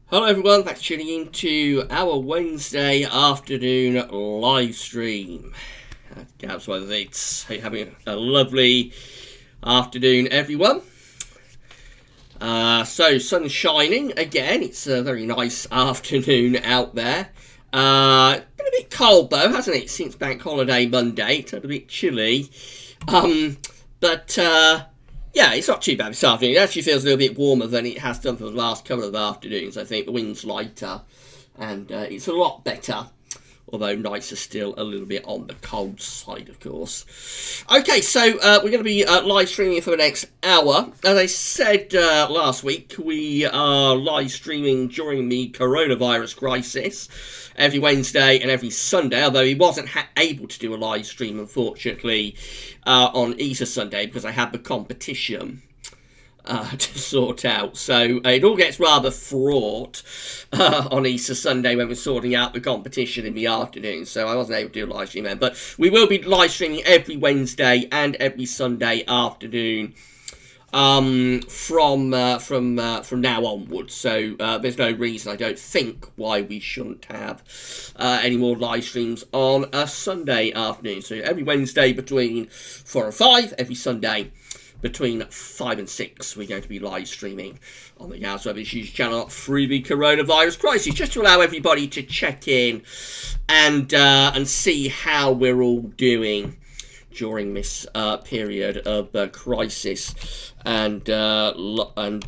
Hello everyone, thanks for tuning in to our Wednesday afternoon live stream. Gabs Weather Leaks. Hope you're having a lovely afternoon everyone. Sun's shining again, it's a very nice afternoon out there. Been a bit cold though, hasn't it, since Bank Holiday Monday. It's a bit chilly. But yeah, it's not too bad this afternoon. It actually feels a little bit warmer than it has done for the last couple of afternoons. I think the wind's lighter and it's a lot better. Although nights are still a little bit on the cold side, of course. Okay, so we're going to be live streaming for the next hour. As I said last week, we are live streaming during the coronavirus crisis every Wednesday and every Sunday, although he wasn't able to do a live stream, unfortunately, on Easter Sunday because I had the competition to sort out. So it all gets rather fraught on Easter Sunday when we're sorting out the competition in the afternoon. So I wasn't able to do a live stream then. But we will be live streaming every Wednesday and every Sunday afternoon from now onwards. So there's no reason, I don't think, why we shouldn't have any more live streams on a Sunday afternoon. So every Wednesday between 4 and 5, every Sunday between 5 and 6, we're going to be live streaming on the Gabs Weather Issues channel through the coronavirus crisis, just to allow everybody to check in and see how we're all doing during this period of crisis and lockdown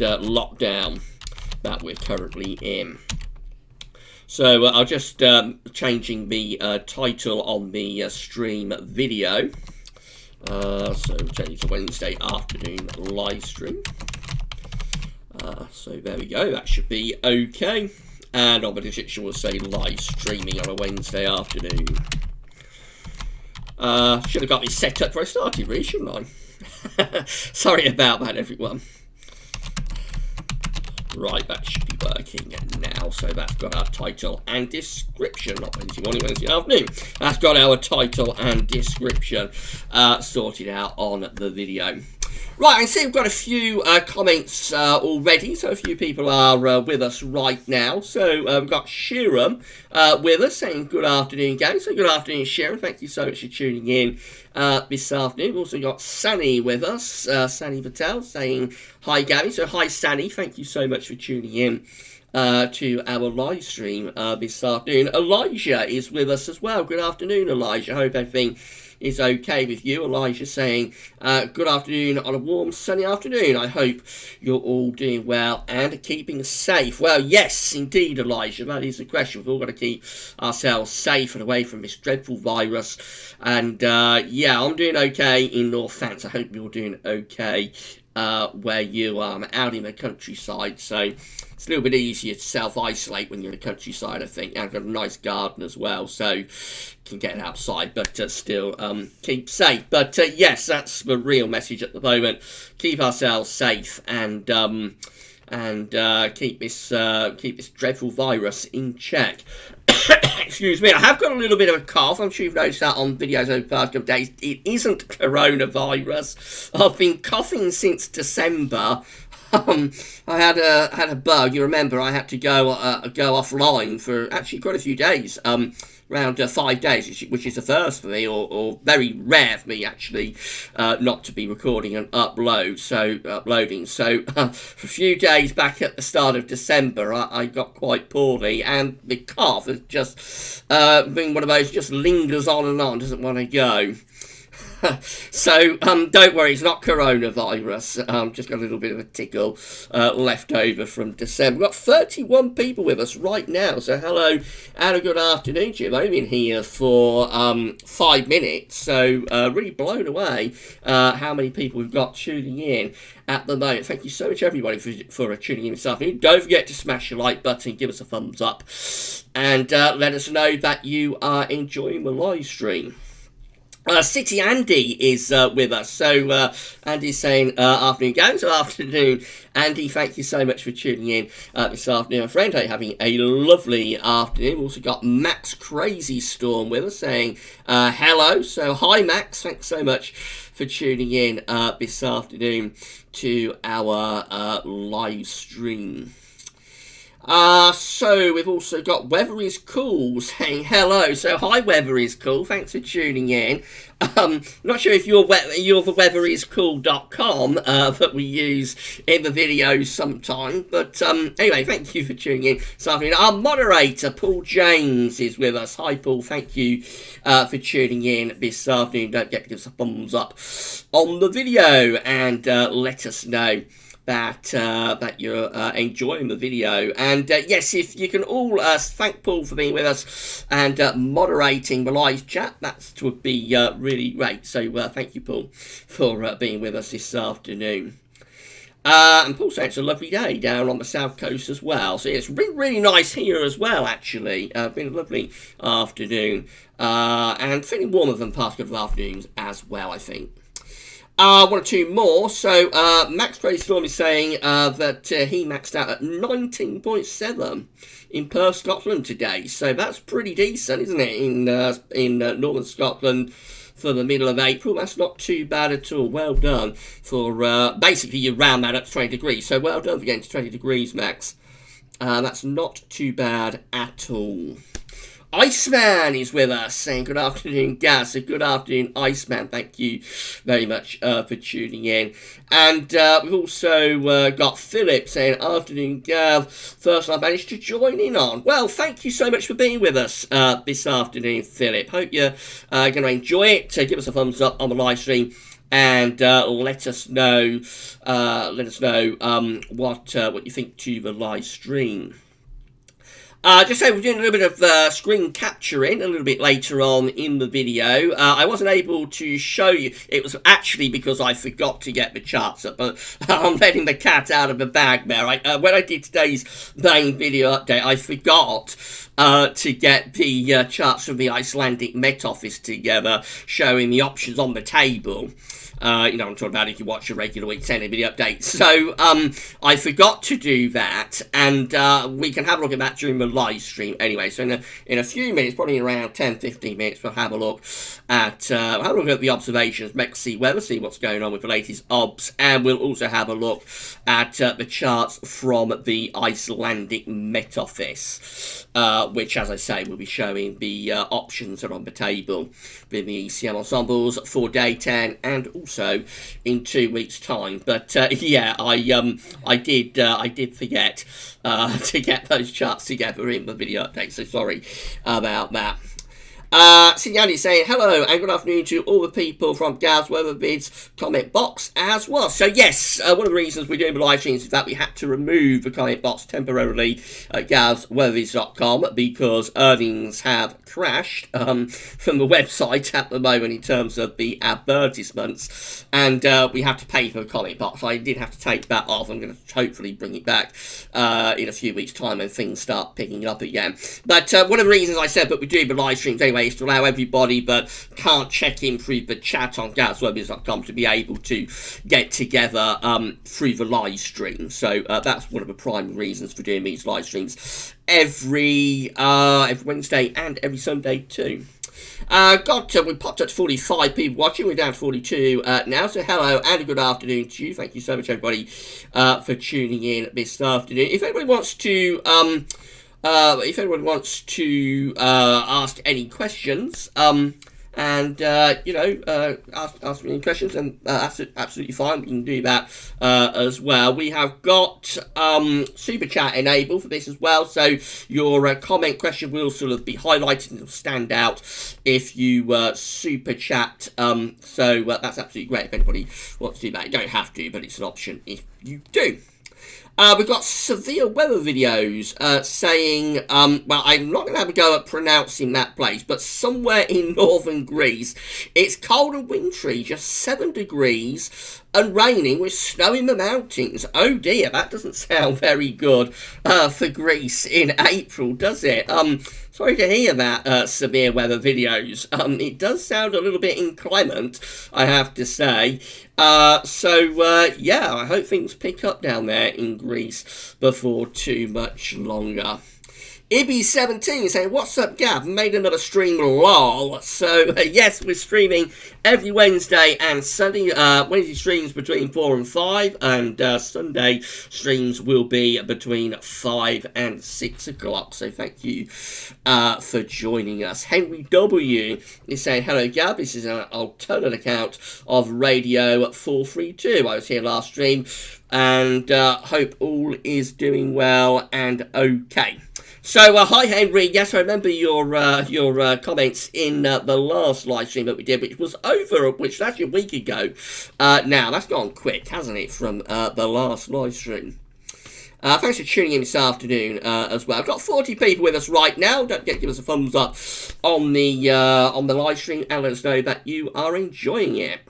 that we're currently in. So I'll just changing the title on the stream video. So change to Wednesday afternoon live stream. So there we go, that should be okay. And on the description will say live streaming on a Wednesday afternoon. Should have got this set up before I started, really, shouldn't I? Sorry about that, everyone. Right, that should be working now. So that's got our title and description, not Wednesday morning, Wednesday afternoon. That's got our title and description sorted out on the video. Right, I see we've got a few comments already, so a few people are with us right now. So we've got Shiram with us saying good afternoon, gang. So good afternoon, Shiram. Thank you so much for tuning in this afternoon. We've also got Sani with us, Sani Patel, saying hi, Gabby. So hi, Sani. Thank you so much for tuning in to our live stream this afternoon. Elijah is with us as well. Good afternoon, Elijah. Hope everything is okay with you. Elijah saying good afternoon on a warm sunny afternoon. I hope you're all doing well and keeping safe. Well, yes, indeed, Elijah, that is the question. We've all got to keep ourselves safe and away from this dreadful virus. And yeah, I'm doing okay in Northants. I hope you're doing okay where you are. I'm out in the countryside, so it's a little bit easier to self-isolate when you're in the countryside, I think. I've got a nice garden as well, so can get outside, but still keep safe. But yes, that's the real message at the moment. Keep ourselves safe and keep this dreadful virus in check. Excuse me, I have got a little bit of a cough. I'm sure you've noticed that on videos over the past couple of days. It isn't coronavirus. I've been coughing since December. I had a bug. You remember I had to go offline for actually quite a few days. Around 5 days, which is a first for me, or very rare for me actually, not to be recording and uploading. So for a few days back at the start of December, I got quite poorly, and the cough has just been one of those just lingers on, doesn't want to go. So don't worry, it's not coronavirus. Just got a little bit of a tickle left over from December. We've got 31 people with us right now, so hello and a good afternoon to you. I've only been here for 5 minutes, so really blown away how many people we've got tuning in at the moment. Thank you so much, everybody, for tuning in this afternoon. Don't forget to smash the like button, give us a thumbs up, and let us know that you are enjoying the live stream. City Andy is with us. So Andy's saying afternoon, gang. So afternoon, Andy. Thank you so much for tuning in this afternoon, my friend. Hope you're having a lovely afternoon. We've also got Max Crazy Storm with us saying hello. So hi, Max. Thanks so much for tuning in this afternoon to our live stream. So we've also got Weather is Cool saying hello. So hi, Weather is Cool. Thanks for tuning in. Not sure if you're the weatheriscool.com that we use in the videos sometime, but anyway, thank you for tuning in this afternoon. Our moderator Paul James is with us. Hi Paul, thank you for tuning in this afternoon. Don't forget to give us a thumbs up on the video and let us know that you're enjoying the video. And yes, if you can all thank Paul for being with us and moderating the live chat, that would be really great. So thank you, Paul, for being with us this afternoon. And Paul said it's a lovely day down on the south coast as well. So it's been really nice here as well, actually. Been a lovely afternoon. And feeling warmer than past couple of afternoons as well, I think. One or two more. So Max Crazy Storm is saying that he maxed out at 19.7 in Perth, Scotland today. So that's pretty decent, isn't it? In northern Scotland for the middle of April. That's not too bad at all. Well done for basically you round that up to 20 degrees. So well done for getting to 20 degrees, Max. That's not too bad at all. Iceman is with us saying good afternoon, Gaz. So good afternoon, Iceman. Thank you very much for tuning in. And we've also got Philip saying afternoon, Gav. First I managed to join in on. Well, thank you so much for being with us this afternoon, Philip. Hope you're going to enjoy it. So give us a thumbs up on the live stream. And let us know what you think to the live stream. Just say we're doing a little bit of screen capturing a little bit later on in the video. I wasn't able to show you. It was actually because I forgot to get the charts up. But I'm letting the cat out of the bag there. When I did today's main video update, I forgot to get the charts from the Icelandic Met Office together, showing the options on the table. I'm talking about if you watch a regular week 10 video update. So I forgot to do that, and we can have a look at that during the live stream anyway. So in a few minutes, probably in around 10-15 minutes, we'll have a look at the observations, see what's going on with the latest obs, and we'll also have a look at the charts from the Icelandic Met Office, which, as I say, will be showing the options that are on the table with the ECM ensembles for day 10 and also in 2 weeks' time. But yeah, I did forget to get those charts together in the video update, so sorry about that. Signani saying hello and good afternoon to all the people from Gav's Weathervids comment box as well. So yes, one of the reasons we're doing the live streams is that we had to remove the comment box temporarily at gavsweathervids.com because earnings have crashed from the website at the moment in terms of the advertisements, and we have to pay for the comment box. I did have to take that off. I'm going to hopefully bring it back in a few weeks' time when things start picking up again. But one of the reasons I said that we do the live streams anyway is to allow everybody that can't check in through the chat on gavsweathervids.com to be able to get together through the live stream. So that's one of the primary reasons for doing these live streams every Wednesday and every Sunday too. We popped up to 45 people watching. We're down to 42 now. So hello and a good afternoon to you. Thank you so much, everybody, for tuning in this afternoon. If anybody wants to ask any questions, ask me any questions, and that's absolutely fine. We can do that as well. We have got super chat enabled for this as well, so your comment question will sort of be highlighted and it'll stand out if you super chat. So that's absolutely great if anybody wants to do that. You don't have to, but it's an option if you do. We've got severe weather videos saying, well, I'm not going to have a go at pronouncing that place, but somewhere in northern Greece, it's cold and wintry, just 7 degrees, and raining with snow in the mountains. Oh dear, that doesn't sound very good for Greece in April, does it? Sorry to hear that, severe weather videos. It does sound a little bit inclement, I have to say. Yeah, I hope things pick up down there in Greece before too much longer. Ibby17 saying, what's up, Gav? Made another stream, lol. So, yes, we're streaming every Wednesday and Sunday. Wednesday streams between 4 and 5, and Sunday streams will be between 5 and 6 o'clock. So, thank you for joining us. Henry W. is saying, hello, Gav. This is an alternate account of Radio 432. I was here last stream, and hope all is doing well and okay. So, hi Henry, yes, I remember your comments in the last live stream that we did, which was actually a week ago. Now, that's gone quick, hasn't it, from the last live stream. Thanks for tuning in this afternoon as well. I've got 40 people with us right now. Don't forget to give us a thumbs up on the live stream and let us know that you are enjoying it.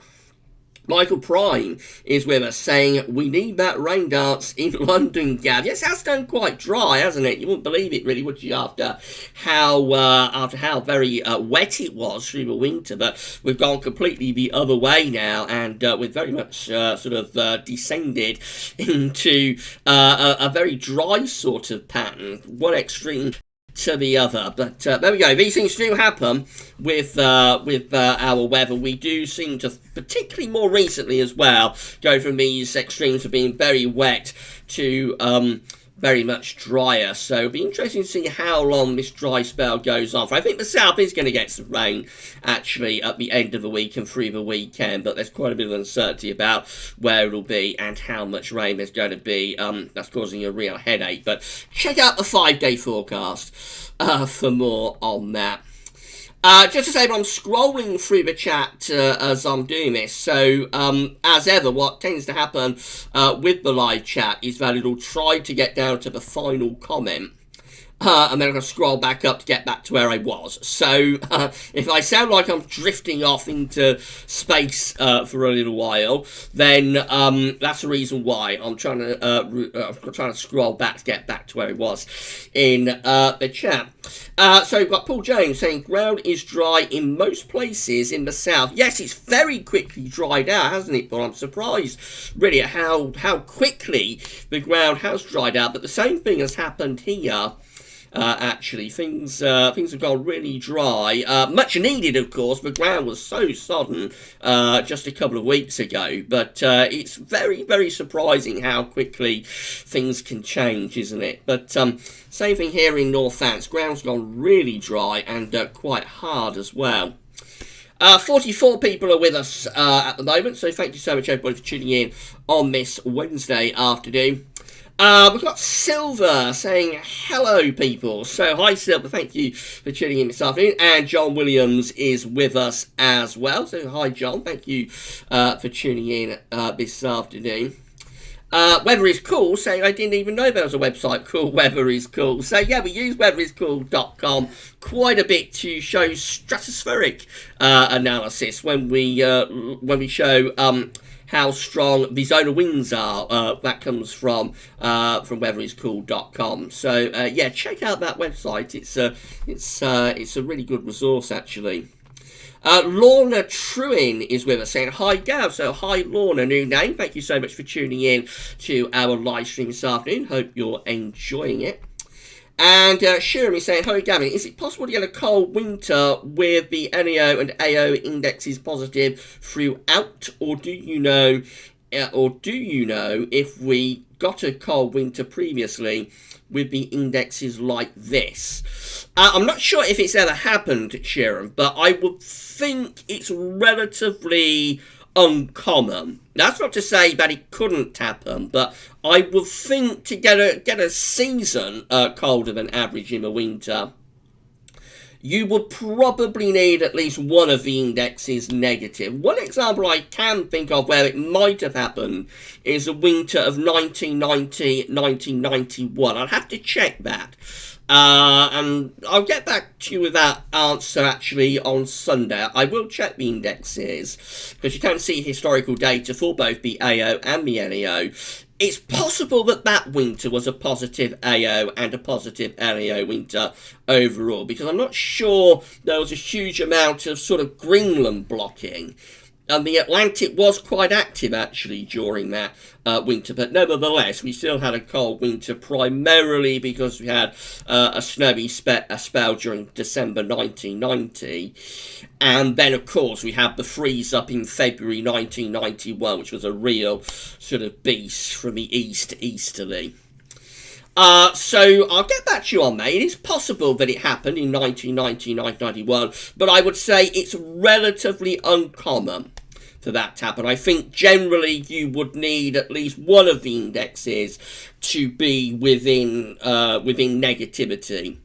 Michael Prime is with us saying, we need that rain dance in London, Gav. Yes, that's done quite dry, hasn't it? You wouldn't believe it, really, would you, after how very wet it was through the winter. But we've gone completely the other way now, and we've very much descended into a very dry sort of pattern. One extreme to the other, but there we go. These things do happen with our weather. We do seem to, particularly more recently as well, go from these extremes of being very wet to very much drier. So it'll be interesting to see how long this dry spell goes on for. I think the south is going to get some rain actually at the end of the week and through the weekend, but there's quite a bit of uncertainty about where it'll be and how much rain there's going to be. That's causing a real headache, but check out the 5-day forecast for more on that. Just to say, I'm scrolling through the chat as I'm doing this, so as ever, what tends to happen with the live chat is that it'll try to get down to the final comment, and then I'm going to scroll back up to get back to where I was. So if I sound like I'm drifting off into space for a little while, then that's the reason why. I'm trying to scroll back to get back to where I was in the chat. So we've got Paul James saying, ground is dry in most places in the south. Yes, it's very quickly dried out, hasn't it? But I'm surprised, really, at how quickly the ground has dried out. But the same thing has happened here. Actually, things have gone really dry. Much needed, of course. The ground was so sodden just a couple of weeks ago. But it's very, very surprising how quickly things can change, isn't it? But same thing here in Northants. Ground's gone really dry and quite hard as well. 44 people are with us at the moment, so thank you so much, everybody, for tuning in on this Wednesday afternoon. We've got Silver saying, hello, people. So, hi, Silver. Thank you for tuning in this afternoon. And John Williams is with us as well. So, hi, John. Thank you for tuning in this afternoon. Weather is Cool saying, I didn't even know there was a website called Weather is Cool. So, yeah, we use weatheriscool.com quite a bit to show stratospheric analysis when we show how strong the zone of winds are. That comes from weatheriscool.com. So yeah, check out that website. It's a really good resource actually. Lorna Truin is with us saying, hi Gav. So hi Lorna, new name. Thank you so much for tuning in to our live stream this afternoon. Hope you're enjoying it. And Shiram is saying, hello Gavin, is it possible to get a cold winter with the NEO and AO indexes positive throughout, or do you know if we got a cold winter previously with the indexes like this? I'm not sure if it's ever happened, Shiram, but I would think it's relatively uncommon. That's not to say that it couldn't happen, but I would think to get a season colder than average in the winter, you would probably need at least one of the indexes negative. One example I can think of where it might have happened is the winter of 1990-1991. I'd have to check that. And I'll get back to you with that answer actually on Sunday. I will check the indexes because you can see historical data for both the AO and the NEO. It's possible that winter was a positive AO and a positive NEO winter overall, because I'm not sure there was a huge amount of sort of Greenland blocking And the Atlantic was quite active, actually, during that winter. But nevertheless, we still had a cold winter, primarily because we had a snowy spell during December 1990. And then, of course, we had the freeze-up in February 1991, which was a real sort of beast from the easterly. So I'll get back to you on that. It is possible that it happened in 1990, 1991, but I would say it's relatively uncommon for that to happen. I think generally you would need at least one of the indexes to be within negativity.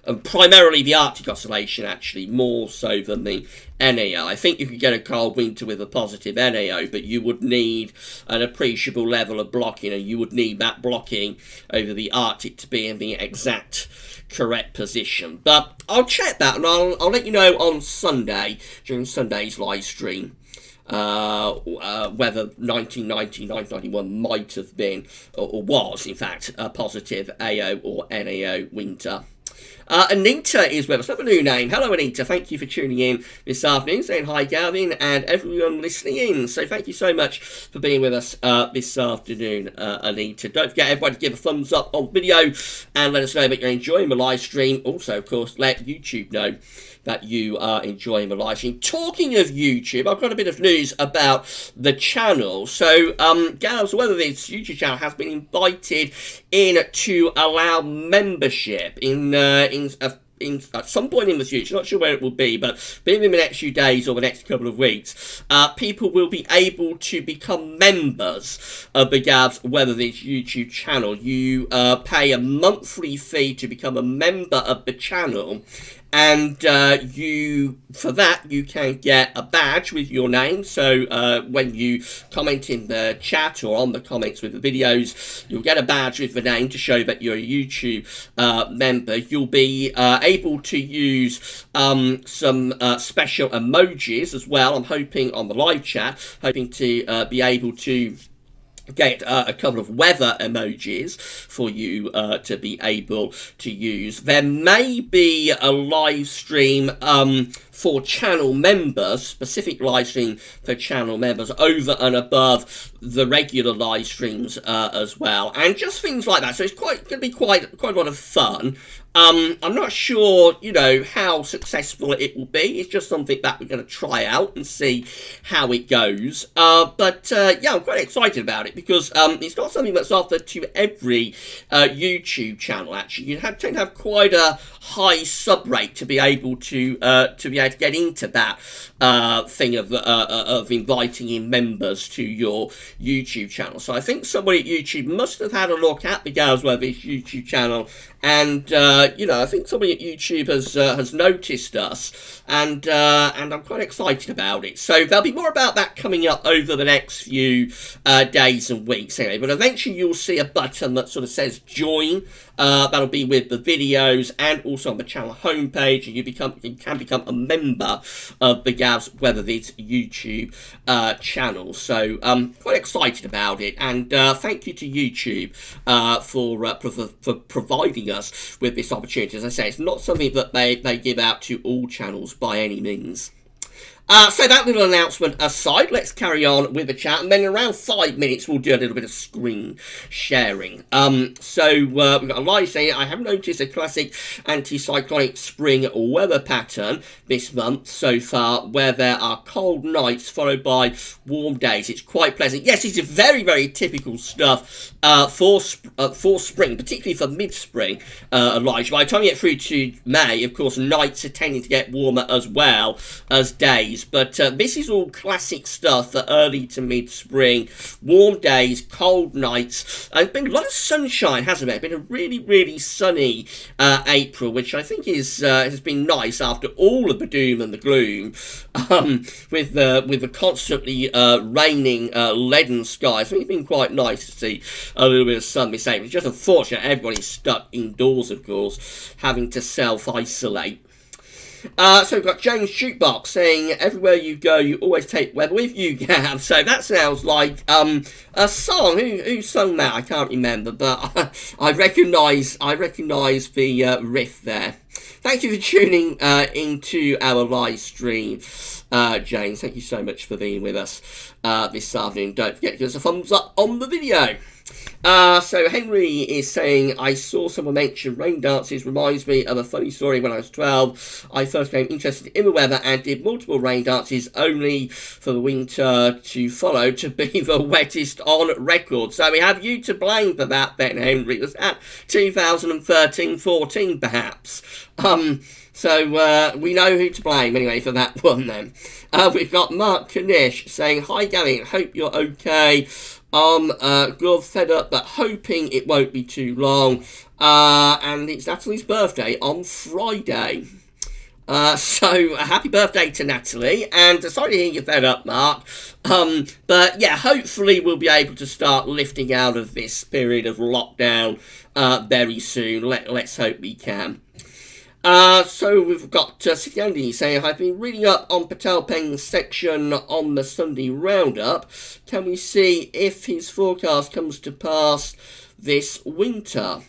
And primarily the Arctic Oscillation, actually, more so than the NAO. I think you could get a cold winter with a positive NAO, but you would need an appreciable level of blocking, and you would need that blocking over the Arctic to be in the exact correct position. But I'll check that, and I'll let you know on Sunday, during Sunday's live stream, whether 1990, 1991 might have been, or was, in fact, a positive AO or NAO winter. Anita is with us. That's a new name. Hello, Anita. Thank you for tuning in this afternoon, saying hi, Gavin, and everyone listening in. So thank you so much for being with us this afternoon, Anita. Don't forget, everybody, to give a thumbs up on video and let us know that you're enjoying the live stream. Also, of course, let YouTube know that you are enjoying the live stream. Talking of YouTube, I've got a bit of news about the channel. So, Gals, whether this YouTube channel has been invited in to allow membership at some point in the future, not sure where it will be, but within the next few days or the next couple of weeks, people will be able to become members of the Gavs Weathervidge YouTube channel. You pay a monthly fee to become a member of the channel, and for that you can get a badge with your name. So when you comment in the chat or on the comments with the videos, you'll get a badge with the name to show that you're a YouTube member. You'll be able to use some special emojis as well. I'm hoping on the live chat, hoping to be able to get a couple of weather emojis for you to be able to use. There may be a live stream for channel members, specific live stream for channel members over and above the regular live streams as well, and just things like that. So it's going to be quite a lot of fun. I'm not sure, how successful it will be. It's just something that we're going to try out and see how it goes. But I'm quite excited about it because it's not something that's offered to every YouTube channel. Actually, you tend to have quite a high sub rate to be able to get into that thing of inviting in members to your YouTube channel. So I think somebody at YouTube must have had a look at the Gavs Weathervidge YouTube channel, and I think somebody at YouTube has noticed us, and I'm quite excited about it. So there'll be more about that coming up over the next few days and weeks, anyway. But eventually you'll see a button that sort of says join. That'll be with the videos and also on the channel homepage, and you can become a member of the Gavs Weathervidge YouTube channel. So quite excited about it, and thank you to YouTube for providing us with this opportunity. As I say, it's not something that they give out to all channels by any means. So that little announcement aside, let's carry on with the chat, and then in around 5 minutes we'll do a little bit of screen sharing. So we've got a live saying, I have noticed a classic anticyclonic spring weather pattern this month so far, where there are cold nights followed by warm days. It's quite pleasant. Yes, it's very, very typical stuff for spring, particularly for mid-spring, Elijah. By the time you get through to May, of course, nights are tending to get warmer as well as days. But this is all classic stuff for early to mid-spring. Warm days, cold nights. There's been a lot of sunshine, hasn't there? It's been a really, really sunny April, which I think has been nice after all of the doom and the gloom, with the constantly raining leaden skies. I think it's been quite nice to see a little bit of sun this April. It's just unfortunate everybody's stuck indoors, of course, having to self-isolate. So we've got James Jukebox saying, everywhere you go, you always take weather with you, Gav. So that sounds like a song. Who sung that? I can't remember, but I recognise the riff there. Thank you for tuning into our live stream James, thank you so much for being with us this afternoon. Don't forget to give us a thumbs up on the video. So Henry is saying, I saw someone mention rain dances. Reminds me of a funny story. When I was 12, I first became interested in the weather and did multiple rain dances, only for the winter to follow to be the wettest on record. So we have you to blame for that, Ben Henry. Was that 2013-14 perhaps? So we know who to blame anyway for that one then. We've got Mark Kanish saying, hi Gavin, hope you're okay. Glove fed up but hoping it won't be too long. And it's Natalie's birthday on Friday. So happy birthday to Natalie, and sorry to hear you're fed up, Mark. But yeah, hopefully we'll be able to start lifting out of this period of lockdown very soon. Let's hope we can. So we've got City Andy saying, I've been reading up on Patel Peng's section on the Sunday Roundup. Can we see if his forecast comes to pass this winter?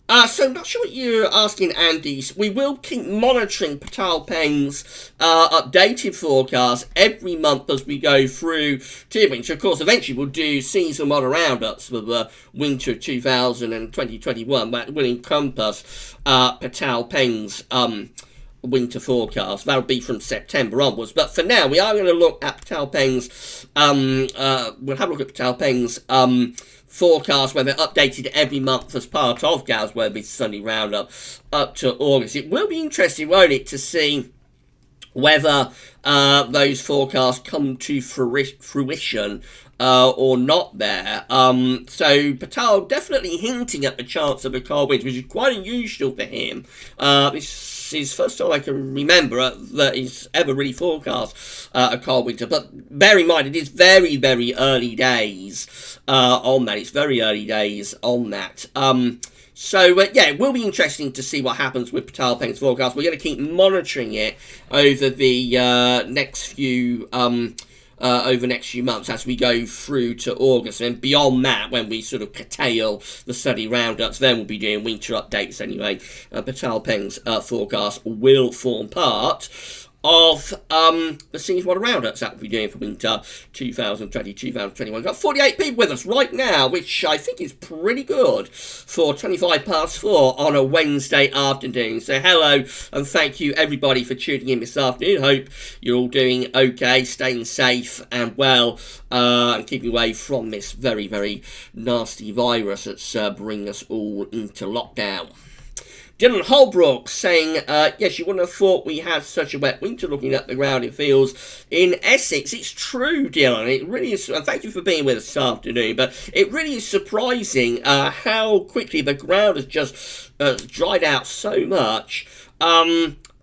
So I'm not sure what you're asking, Andy. We will keep monitoring Patel Peng's updated forecast every month as we go through to winter. Of course, eventually we'll do season model roundups for the winter of 2020-21. That will encompass Patel Peng's winter forecast. That'll be from September onwards. But for now, we are going to look at Patel Peng's. We'll have a look at Patel Peng's forecast where they're updated every month as part of Gav's Weatherby's Sunday Roundup up to August. It will be interesting, won't it, to see whether those forecasts come to fruition or not there. So Patel definitely hinting at the chance of a cold winter, which is quite unusual for him. This is first time I can remember that he's ever really forecast a cold winter. But bear in mind, it is very, very early days on that. It's very early days on that. So, yeah, it will be interesting to see what happens with Patel Peng's forecast. We're going to keep monitoring it over the next few months as we go through to August. And beyond that, when we sort of curtail the study roundups, then we'll be doing winter updates anyway. Patel Peng's forecast will form part of the season model roundups that we'll be doing for winter 2020-2021. We've got 48 people with us right now, which I think is pretty good for 4 on a Wednesday afternoon. So hello and thank you everybody for tuning in this afternoon. Hope you're all doing okay, staying safe and well, and keeping away from this very, very nasty virus that's bringing us all into lockdown. Dylan Holbrook saying, yes, you wouldn't have thought we had such a wet winter looking at the ground it feels in Essex. It's true, Dylan. It really is. Thank you for being with us this afternoon. But it really is surprising how quickly the ground has just dried out so much.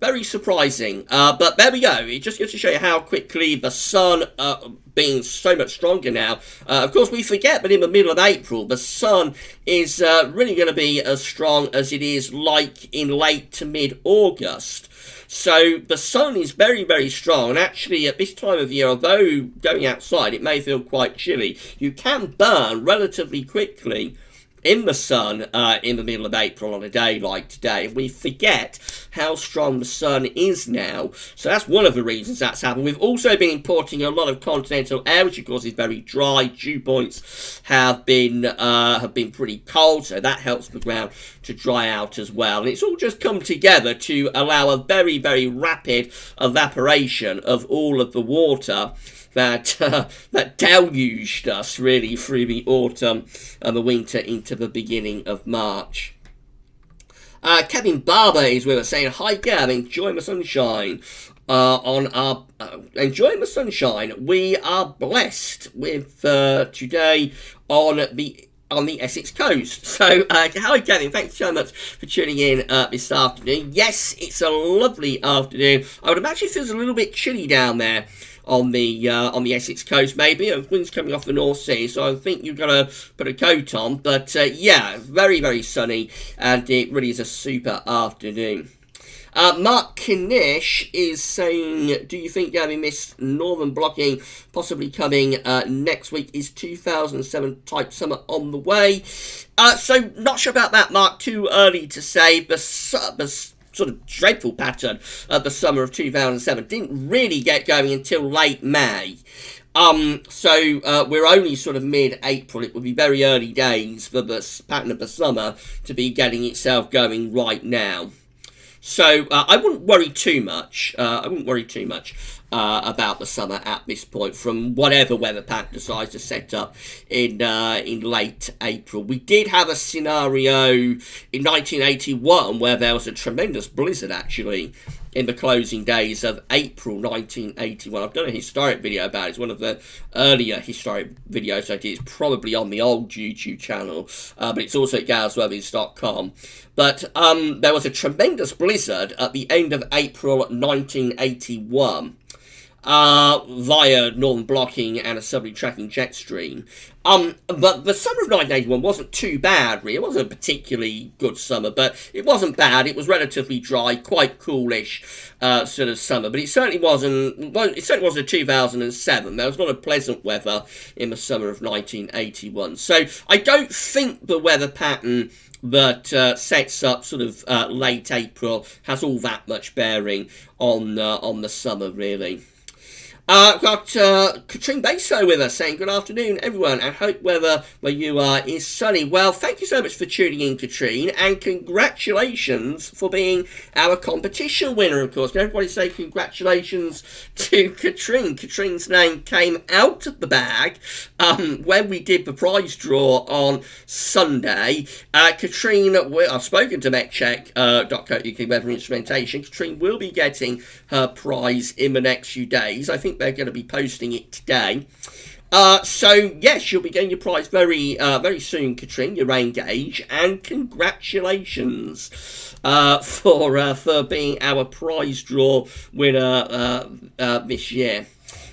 Very surprising. But there we go. It just goes to show you how quickly the sun, being so much stronger now. Of course, we forget that in the middle of April, the sun is really going to be as strong as it is like in late to mid-August. So the sun is very, very strong. And actually, at this time of year, although going outside, it may feel quite chilly, you can burn relatively quickly in the sun in the middle of April on a day like today. We forget how strong the sun is now. So that's one of the reasons that's happened. We've also been importing a lot of continental air, which of course is very dry. Dew points have been pretty cold, so that helps the ground to dry out as well. And it's all just come together to allow a very, very rapid evaporation of all of the water that deluged us really through the autumn and the winter into the beginning of March. Kevin Barber is with us saying, hi Gav, enjoying the sunshine. Enjoying the sunshine. We are blessed with today on the Essex coast. So, hi Kevin, thanks so much for tuning in this afternoon. Yes, it's a lovely afternoon. I would imagine it feels a little bit chilly down there on the Essex coast, maybe. Wind's coming off the North Sea, so I think you've got to put a coat on. But yeah, very, very sunny, and it really is a super afternoon. Mark Kinish is saying, do you think having this northern blocking possibly coming next week? Is 2007 type summer on the way? So not sure about that, Mark. Too early to say. The sort of dreadful pattern of the summer of 2007 didn't really get going until late May. So we're only sort of mid-April. It would be very early days for the pattern of the summer to be getting itself going right now. So I wouldn't worry too much. About the summer at this point, from whatever weather pattern decides to set up in late April. We did have a scenario in 1981 where there was a tremendous blizzard actually in the closing days of April 1981. I've done a historic video about it. It's one of the earlier historic videos I did. It's probably on the old YouTube channel, but it's also at GalesWeathers.com. But there was a tremendous blizzard at the end of April 1981. Via northern blocking and a southerly tracking jet stream. But the summer of 1981 wasn't too bad, really. It wasn't a particularly good summer, but it wasn't bad. It was relatively dry, quite coolish sort of summer. But it certainly wasn't. Well, it certainly wasn't 2007. There was a lot of pleasant weather in the summer of 1981. So I don't think the weather pattern that sets up sort of late April has all that much bearing on the summer, really. Got Katrine Baso with us saying good afternoon everyone, and hope weather where you are is sunny. Well, thank you so much for tuning in, Katrine, and congratulations for being our competition winner, of course. Can everybody say congratulations to Katrine? Katrine's name came out of the bag when we did the prize draw on Sunday. Katrine, I've spoken to MetCheck.co.uk Weather Instrumentation. Katrine will be getting her prize in the next few days. I think they're going to be posting it today. So yes, you'll be getting your prize very soon, Katrine, your rain gauge, and congratulations for being our prize draw winner this year.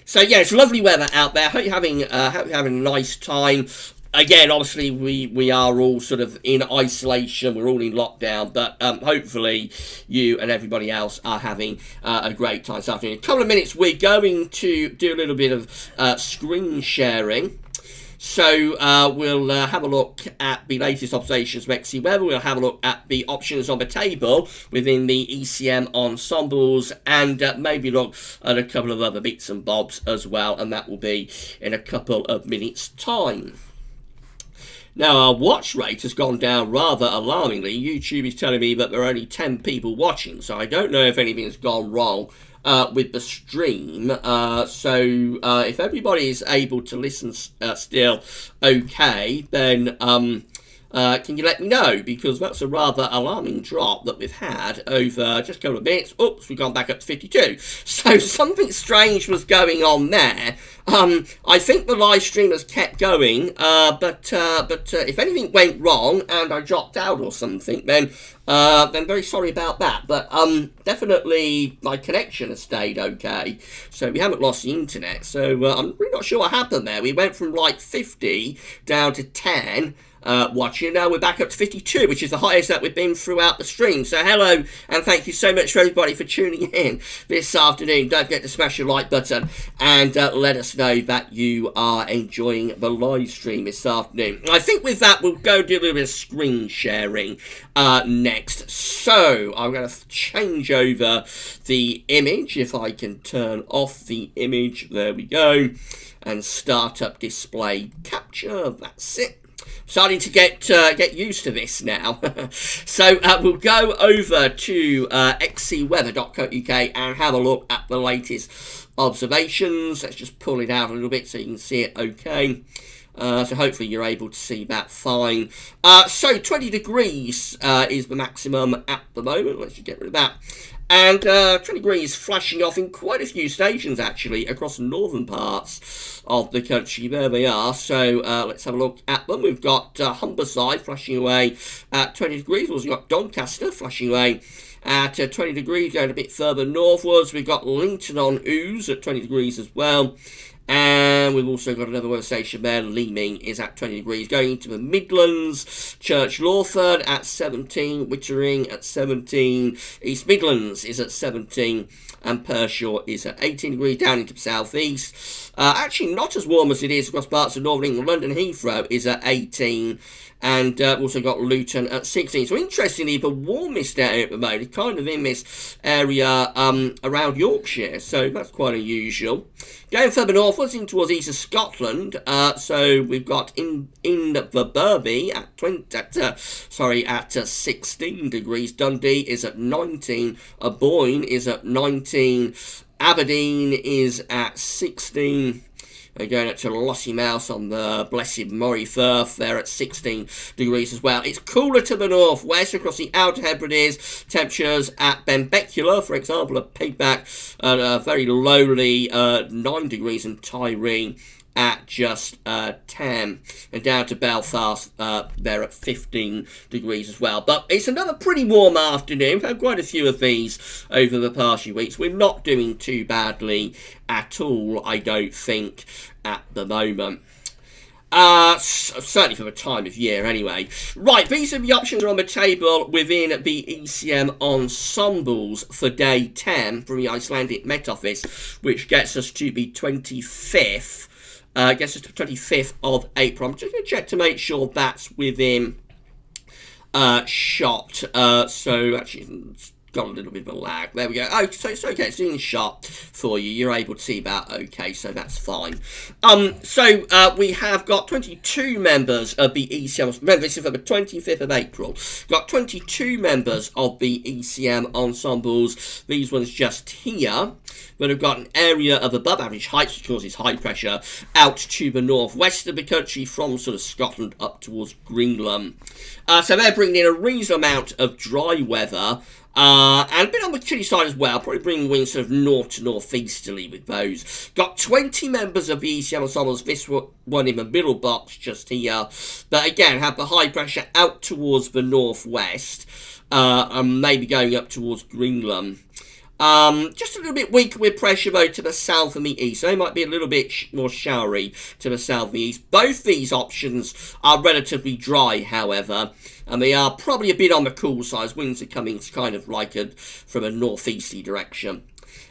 So yeah, it's lovely weather out there. Hope you're having a nice time. Again, obviously, we are all sort of in isolation. We're all in lockdown, but hopefully you and everybody else are having a great time this afternoon. In a couple of minutes, we're going to do a little bit of screen sharing. So we'll have a look at the latest observations of XE weather. We'll have a look at the options on the table within the ECM ensembles, and maybe look at a couple of other bits and bobs as well, and that will be in a couple of minutes' time. Now, our watch rate has gone down rather alarmingly. YouTube is telling me that there are only 10 people watching, so I don't know if anything has gone wrong with the stream. So if everybody is able to listen still okay, then can you let me know? Because that's a rather alarming drop that we've had over just a couple of minutes. Oops, we've gone back up to 52. So something strange was going on there. I think the live stream has kept going, but if anything went wrong and I dropped out or something, then very sorry about that. But definitely my connection has stayed okay, so we haven't lost the internet. So I'm really not sure what happened there. We went from like 50 down to 10. Watching. Now we're back up to 52, which is the highest that we've been throughout the stream. So hello, and thank you so much for everybody for tuning in this afternoon. Don't forget to smash your like button and let us know that you are enjoying the live stream this afternoon. I think with that, we'll go do a little bit of screen sharing next. So I'm going to change over the image, if I can turn off the image. There we go. And start up display capture. That's it. Starting to get used to this now. So we'll go over to xcweather.co.uk and have a look at the latest observations. Let's just pull it out a little bit so you can see it okay. So hopefully you're able to see that fine. So 20 degrees is the maximum at the moment. Let's just get rid of that. And 20 degrees flashing off in quite a few stations, actually, across the northern parts of the country. There they are. So let's have a look at them. We've got Humberside flashing away at 20 degrees. We've got Doncaster flashing away at 20 degrees, going a bit further northwards. We've got Linton on Ouse at 20 degrees as well. And we've also got another weather station there. Leeming is at 20 degrees. Going into the Midlands, Church Lawford at 17, Wittering at 17, East Midlands is at 17, and Pershore is at 18 degrees. Down into the southeast, actually not as warm as it is across parts of northern England. London Heathrow is at 18, and we've also got Luton at 16. So interestingly, the warmest area at the moment is kind of in this area around Yorkshire, so that's quite unusual. Going further northwards in towards east of Scotland, so we've got in the Burby at 16 degrees. Dundee is at 19. Boyne is at 19. Aberdeen is at 16. We're going up to Lossiemouth on the Blessed Moray Firth. They're at 16 degrees as well. It's cooler to the northwest across the Outer Hebrides. Temperatures at Benbecula, for example, at Pigback at a very lowly 9 degrees, and Tyree at just 10, and down to Belfast, they're at 15 degrees as well. But it's another pretty warm afternoon. We've had quite a few of these over the past few weeks. We're not doing too badly at all, I don't think, at the moment. Certainly for the time of year anyway. Right, these are the options on the table within the ECM ensembles for day 10 from the Icelandic Met Office, which gets us to the 25th. Gets us to the 25th of April. I'm just going to check to make sure that's within shot. So actually, it's got a little bit of a lag. There we go. Oh, so it's okay. It's in shot for you. You're able to see that. Okay, so that's fine. So we have got 22 members of the ECM. Remember, this is for the 25th of April. Got 22 members of the ECM ensembles. These ones just here. But have got an area of above average height, which causes high pressure, out to the northwest of the country from sort of Scotland up towards Greenland. So they're bringing in a reasonable amount of dry weather. And a bit on the chilly side as well, probably bringing winds sort of north to northeasterly with those. Got 20 members of the ECM ensembles, this one in the middle box just here, that again have the high pressure out towards the northwest, and maybe going up towards Greenland. Just a little bit weaker with pressure though to the south and the east, so they might be a little bit more showery to the south and the east. Both these options are relatively dry, however, and they are probably a bit on the cool side. Winds are coming kind of like from a northeasterly direction.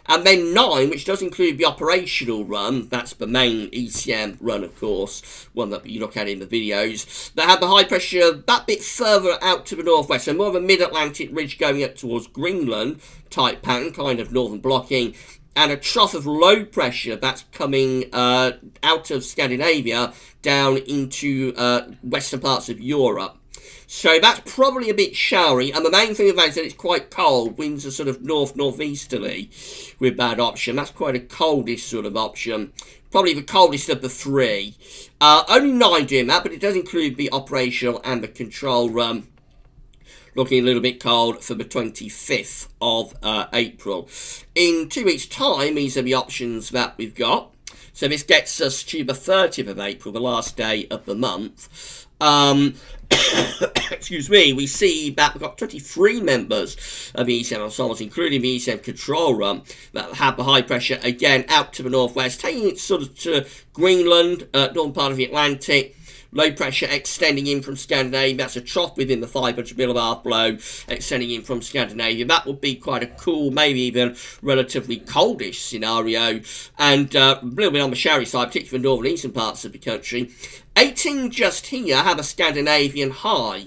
And then 9, which does include the operational run, that's the main ECM run, of course, one that you look at in the videos, that have the high pressure that bit further out to the northwest, so more of a mid-Atlantic ridge going up towards Greenland type pattern, kind of northern blocking, and a trough of low pressure that's coming out of Scandinavia down into western parts of Europe. So that's probably a bit showery, and the main thing about it is that it's quite cold. Winds are sort of northeasterly with that option. That's quite a coldish sort of option. Probably the coldest of the 3. Only 9 doing that, but it does include the operational and the control run. Looking a little bit cold for the 25th of April. In 2 weeks' time, these are the options that we've got. So this gets us to the 30th of April, the last day of the month. Excuse me, we see that we've got 23 members of the ECM ensembles, including the ECM control run, that have the high pressure again out to the northwest, taking it sort of to Greenland, northern part of the Atlantic. Low pressure extending in from Scandinavia. That's a trough within the 500 millibar blow, extending in from Scandinavia. That would be quite a cool, maybe even relatively coldish scenario. And a little bit on the showery side, particularly for northern eastern parts of the country. 18 just here have a Scandinavian high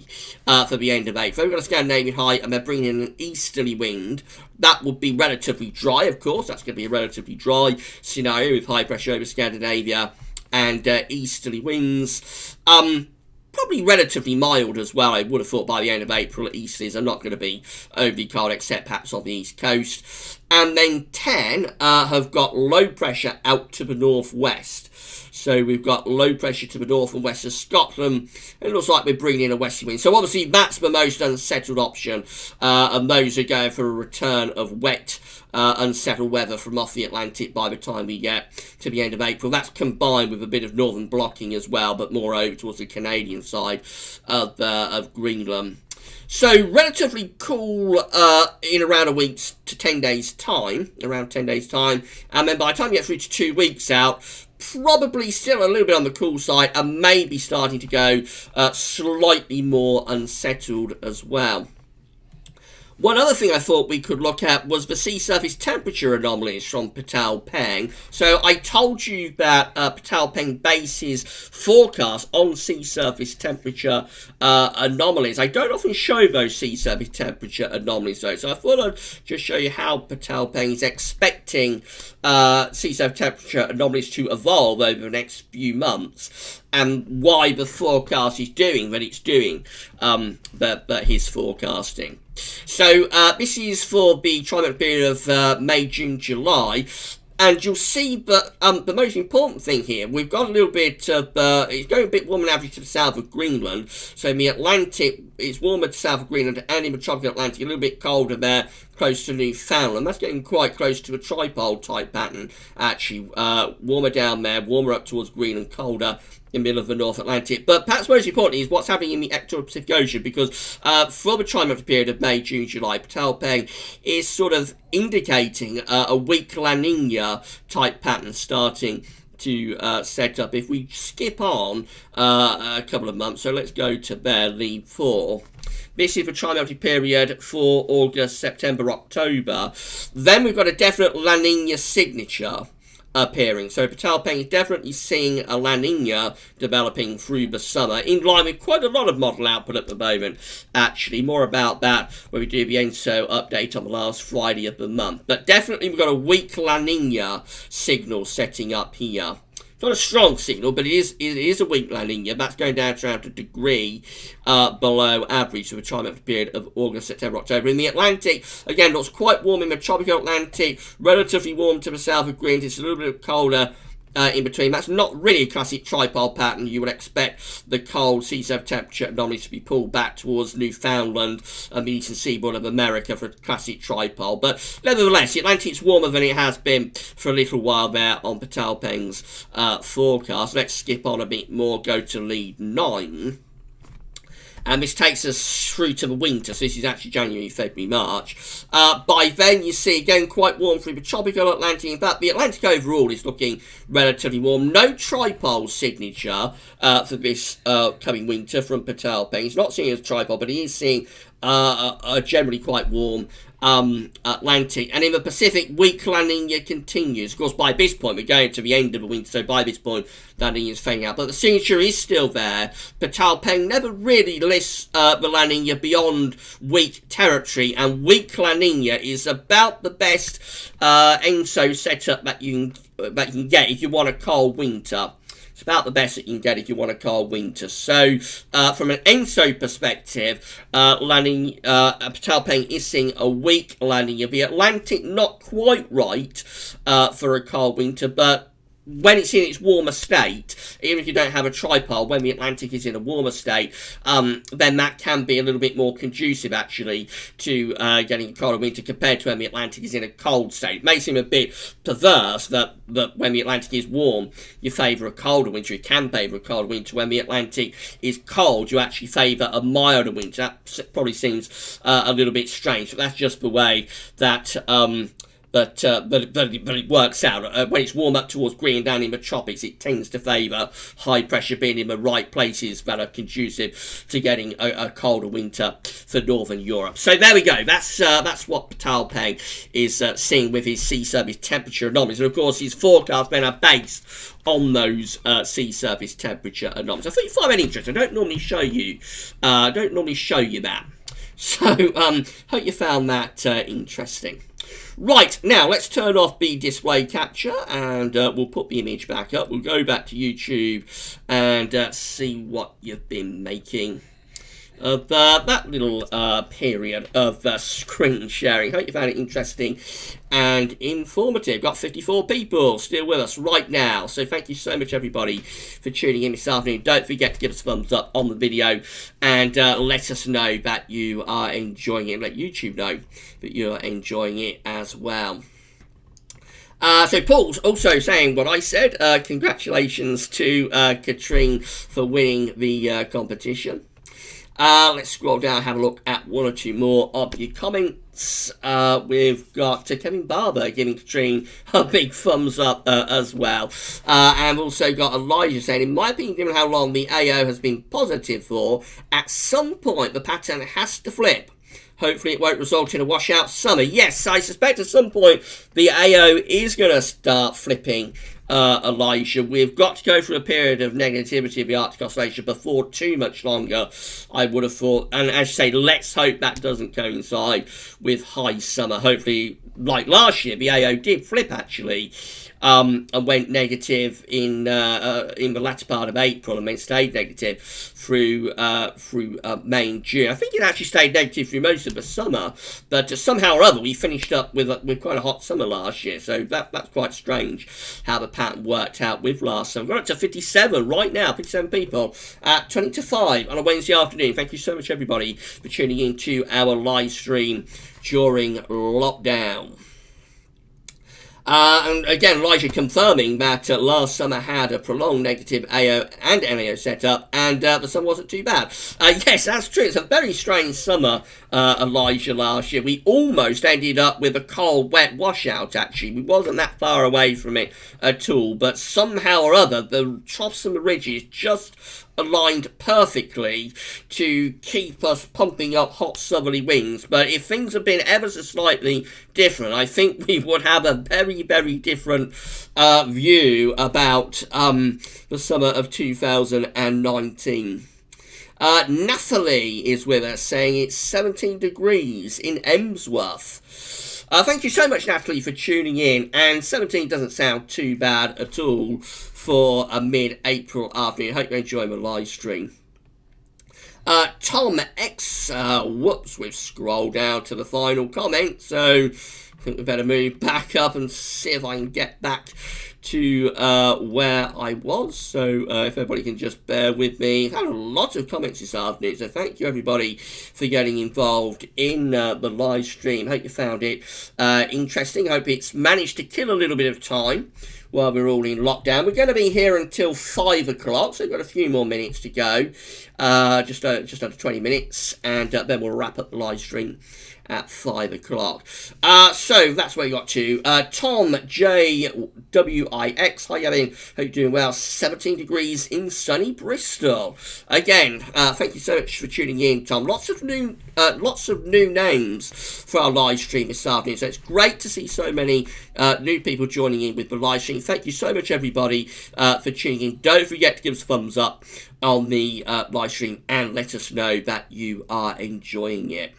for the end of April. We've got a Scandinavian high and they're bringing in an easterly wind. That would be relatively dry, of course. That's going to be a relatively dry scenario with high pressure over Scandinavia and easterly winds. Probably relatively mild as well. I would have thought by the end of April, easterlies are not going to be overly cold, except perhaps on the east coast. And then 10 have got low pressure out to the northwest. So we've got low pressure to the north and west of Scotland. It looks like we're bringing in a westerly wind. So obviously that's the most unsettled option. And those are going for a return of wet, unsettled weather from off the Atlantic by the time we get to the end of April. That's combined with a bit of northern blocking as well, but more over towards the Canadian side of Greenland. So relatively cool in around a week's to 10 days time, and then by the time you get through to 2 weeks out, probably still a little bit on the cool side and maybe starting to go slightly more unsettled as well. One other thing I thought we could look at was the sea surface temperature anomalies from Ptolemy. So I told you that Ptolemy bases forecast on sea surface temperature anomalies. I don't often show those sea surface temperature anomalies though, so I thought I'd just show you how Ptolemy is expecting sea surface temperature anomalies to evolve over the next few months, and why the forecast is doing what it's doing, but his forecasting. So this is for the tri-month period of May, June, July. And you'll see that the most important thing here, we've got a little bit of, it's going a bit warmer than average to the south of Greenland. So in the Atlantic, it's warmer to the south of Greenland, and in the tropical Atlantic, a little bit colder there, close to Newfoundland. That's getting quite close to a tripole type pattern, actually. Warmer down there, warmer up towards Greenland, colder in the middle of the North Atlantic. But perhaps most importantly is what's happening in the equatorial Pacific Ocean, because for the tri-month period of May, June, July, Ptolemy is sort of indicating a weak La Nina type pattern starting to set up. If we skip on a couple of months, so let's go to there, lead 4. This is the tri-monthly period for August, September, October. Then we've got a definite La Nina signature appearing. So Ptolemy is definitely seeing a La Nina developing through the summer, in line with quite a lot of model output at the moment, actually. More about that when we do the ENSO update on the last Friday of the month. But definitely we've got a weak La Nina signal setting up here. It's not a strong signal, but it is a weak La Nina. That's going down to around a degree below average for the tri-month period of August, September, October. In the Atlantic, again, looks quite warm in the tropical Atlantic, relatively warm to the south of Greenland. It's a little bit colder in between. That's not really a classic tripole pattern. You would expect the cold sea surface temperature anomalies to be pulled back towards Newfoundland and the eastern seaboard of America for a classic tripole. But nevertheless, the Atlantic's warmer than it has been for a little while there on Ptolemy's forecast. Let's skip on a bit more, go to lead 9. And this takes us through to the winter, so this is actually January, February, March. By then, you see, again, quite warm through the tropical Atlantic. In fact, the Atlantic overall is looking relatively warm. No tripole signature for this coming winter from Ptolemy. He's not seeing it as tripole, but he is seeing a generally quite warm Atlantic. And in the Pacific, weak La Nina continues. Of course, by this point, we're going to the end of the winter, so by this point, La Nina is fading out. But the signature is still there. Ptolemy never really lists the La Nina beyond weak territory, and weak La Nina is about the best ENSO setup that you can get if you want a cold winter. It's about the best that you can get if you want a cold winter. So, from an ENSO perspective, Ptolemy is seeing a weak La Nina. The Atlantic not quite right for a cold winter, but when it's in its warmer state, even if you don't have a tripole, when the Atlantic is in a warmer state, then that can be a little bit more conducive, actually, to getting a colder winter compared to when the Atlantic is in a cold state. It may seem a bit perverse that when the Atlantic is warm, you favour a colder winter. You can favour a colder winter. When the Atlantic is cold, you actually favour a milder winter. That probably seems a little bit strange, but that's just the way that But it works out. When it's warm up towards Greenland down in the tropics, it tends to favour high pressure being in the right places that are conducive to getting a colder winter for Northern Europe. So there we go. That's what Ptolemy is seeing with his sea surface temperature anomalies. And of course, his forecasts then are based on those sea surface temperature anomalies. I thought you'd find that interesting. I don't normally show you that. So, hope you found that interesting. Right, now let's turn off the display capture and we'll put the image back up. We'll go back to YouTube and see what you've been making of that little period of screen sharing. Hope you found it interesting and informative. Got 54 people still with us right now, so thank you so much everybody for tuning in this afternoon. Don't forget to give us a thumbs up on the video and let us know that you are enjoying it. Let YouTube know that you're enjoying it as well. So Paul's also saying what I said. Congratulations to Katrine for winning the competition. Let's scroll down and have a look at one or two more of your comments. comments. We've got Kevin Barber giving Katrine a big thumbs up as well. And also got Elijah saying, in my opinion, given how long the AO has been positive for, at some point the pattern has to flip. Hopefully it won't result in a washout summer. Yes, I suspect at some point the AO is going to start flipping, Elijah. We've got to go through a period of negativity of the Arctic Oscillation before too much longer, I would have thought. And as you say, let's hope that doesn't coincide with high summer. Hopefully, like last year, the AO did flip actually. And went negative in the latter part of April, and then stayed negative through May and June. I think it actually stayed negative through most of the summer, but somehow or other we finished up with quite a hot summer last year. So that's quite strange how the pattern worked out with last summer. We're up to 57 right now, 57 people at 20 to 5 on a Wednesday afternoon. Thank you so much, everybody, for tuning in to our live stream during lockdown. And again, Elijah confirming that last summer had a prolonged negative AO and NAO setup, and the summer wasn't too bad. Yes, that's true. It's a very strange summer, Elijah, last year. We almost ended up with a cold, wet washout, actually. We wasn't that far away from it at all, but somehow or other, the troughs and the ridges just aligned perfectly to keep us pumping up hot southerly winds. But if things had been ever so slightly different, I think we would have a very, very different view about the summer of 2019. Nathalie is with us saying it's 17 degrees in Emsworth. Thank you so much, Natalie, for tuning in. And 17 doesn't sound too bad at all for a mid-April afternoon. Hope you enjoy my live stream. Tom X, whoops, we've scrolled down to the final comment, so I think we better move back up and see if I can get back to where I was. So if everybody can just bear with me. I've had a lot of comments this afternoon, so thank you everybody for getting involved in the live stream. Hope you found it interesting. Hope it's managed to kill a little bit of time while we're all in lockdown. We're going to be here until 5 o'clock, so we've got a few more minutes to go. Just under 20 minutes, and then we'll wrap up the live stream at 5 o'clock. So that's where we got to. Tom JWIX, hi Gavin, hope you're doing well. 17 degrees in sunny Bristol. Again, thank you so much for tuning in, Tom. Lots of new names for our live stream this afternoon, so it's great to see so many new people joining in with the live stream. Thank you so much, everybody, for tuning in. Don't forget to give us a thumbs up on the live stream and let us know that you are enjoying it.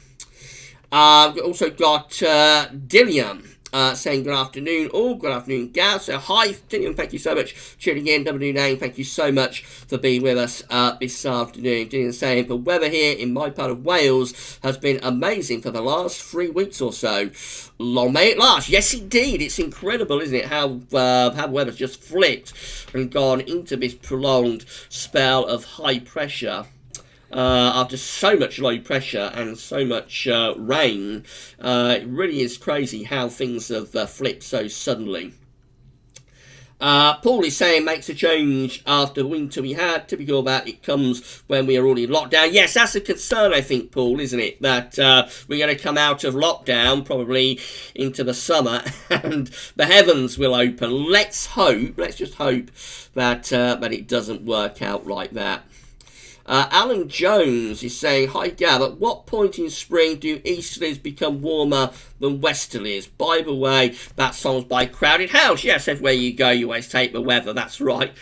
We've also got Dillian saying good afternoon. Oh, good afternoon, Gav. So hi, Dillian, thank you so much for tuning in. W name, thank you so much for being with us this afternoon. Dillian saying the weather here in my part of Wales has been amazing for the last 3 weeks or so. Long may it last. Yes, indeed. It's incredible, isn't it, how the weather's just flipped and gone into this prolonged spell of high pressure. After so much low pressure and so much rain, it really is crazy how things have flipped so suddenly. Paul is saying makes a change after the winter we had. Typical that it comes when we are already in lockdown. Yes, that's a concern, I think, Paul, isn't it? That we're going to come out of lockdown probably into the summer and the heavens will open. Let's just hope that it doesn't work out like that. Alan Jones is saying, hi Gav, at what point in spring do easterlies become warmer than westerlies? By the way, that song's by Crowded House. Yes, everywhere you go, you always take the weather, that's right.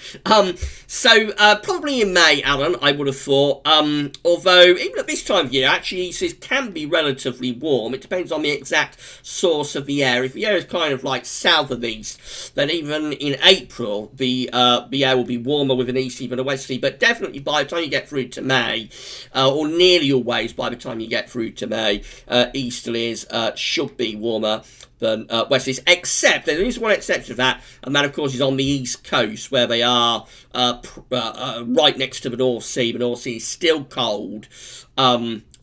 So probably in May, Alan, I would have thought. Although, even at this time of year, actually, easterlies can be relatively warm. It depends on the exact source of the air. If the air is kind of like south of east, then even in April, the air will be warmer with an easterly than a westerly. But definitely by the time you get through to May, or nearly always by the time you get through to May, easterlies should be warmer than westerlies, except there is one exception to that, and that of course is on the east coast where they are right next to the North Sea. The North Sea is still cold,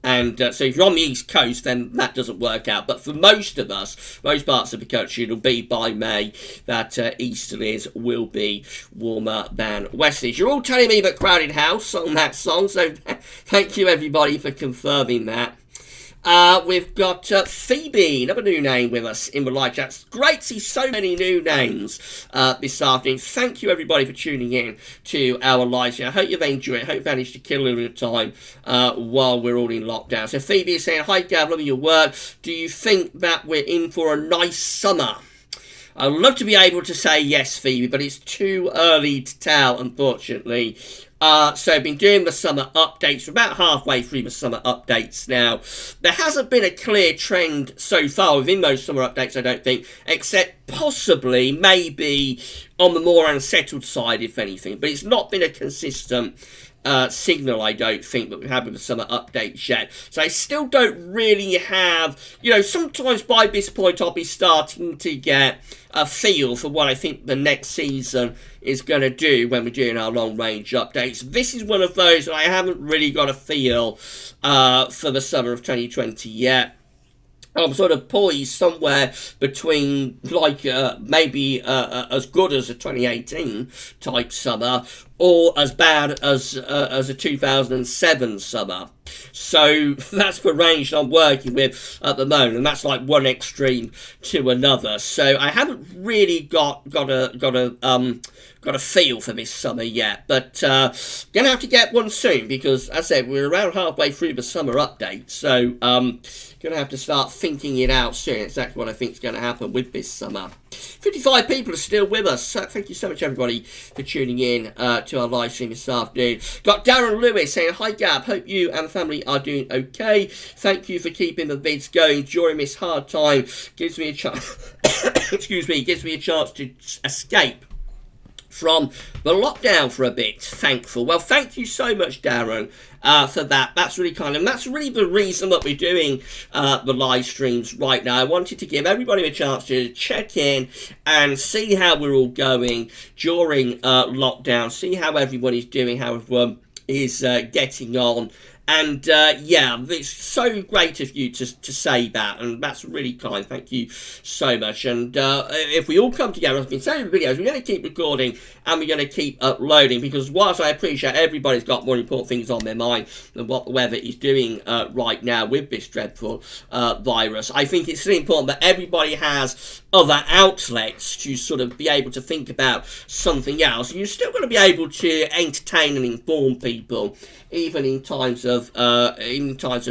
and so if you're on the east coast, then that doesn't work out. But for most of us, most parts of the country, it'll be by May that easterlies will be warmer than westerlies. You're all telling me that Crowded House on that song, so thank you everybody for confirming that. We've got Phoebe, another new name with us in the live chat. It's great to see so many new names this afternoon. Thank you, everybody, for tuning in to our live stream. I hope you've enjoyed it. I hope you've managed to kill a little bit of time while we're all in lockdown. So Phoebe is saying, hi, Gav, loving your work. Do you think that we're in for a nice summer? I'd love to be able to say yes, Phoebe, but it's too early to tell, unfortunately. So I've been doing the summer updates. We're about halfway through the summer updates now. There hasn't been a clear trend so far within those summer updates, I don't think, except possibly, maybe, on the more unsettled side, if anything. But it's not been a consistent signal, I don't think, that we've had with the summer updates yet. So I still don't really have, sometimes by this point I'll be starting to get a feel for what I think the next season is going to do when we're doing our long range updates. This is one of those that I haven't really got a feel for the summer of 2020 yet. I'm sort of poised somewhere between maybe as good as a 2018 type summer or as bad as a 2007 summer. So that's the range I'm working with at the moment, and that's like one extreme to another. So I haven't really got a feel for this summer yet, but gonna have to get one soon because, as I said, we're around halfway through the summer update. So gonna have to start thinking it out soon. Exactly what I think is going to happen with this summer. 55 people are still with us. Thank you so much, everybody, for tuning in to our live stream this afternoon. Got Darren Lewis saying, hi, Gab. Hope you and the family are doing okay. Thank you for keeping the vids going during this hard time. Gives me a chance. Excuse me. Gives me a chance to escape from the lockdown for a bit. Thankful. Well, thank you so much, Darren, for that. That's really kind, and that's really the reason that we're doing the live streams right now. I wanted to give everybody a chance to check in and see how we're all going during lockdown, see how everybody's doing, how everyone is getting on. And yeah, it's so great of you to say that, and that's really kind. Thank you so much. And if we all come together, as I've been saying in videos, we're going to keep recording and we're going to keep uploading, because whilst I appreciate everybody's got more important things on their mind than what the weather is doing right now with this dreadful virus, I think it's really important that everybody has other outlets to sort of be able to think about something else. And you're still going to be able to entertain and inform people even in times of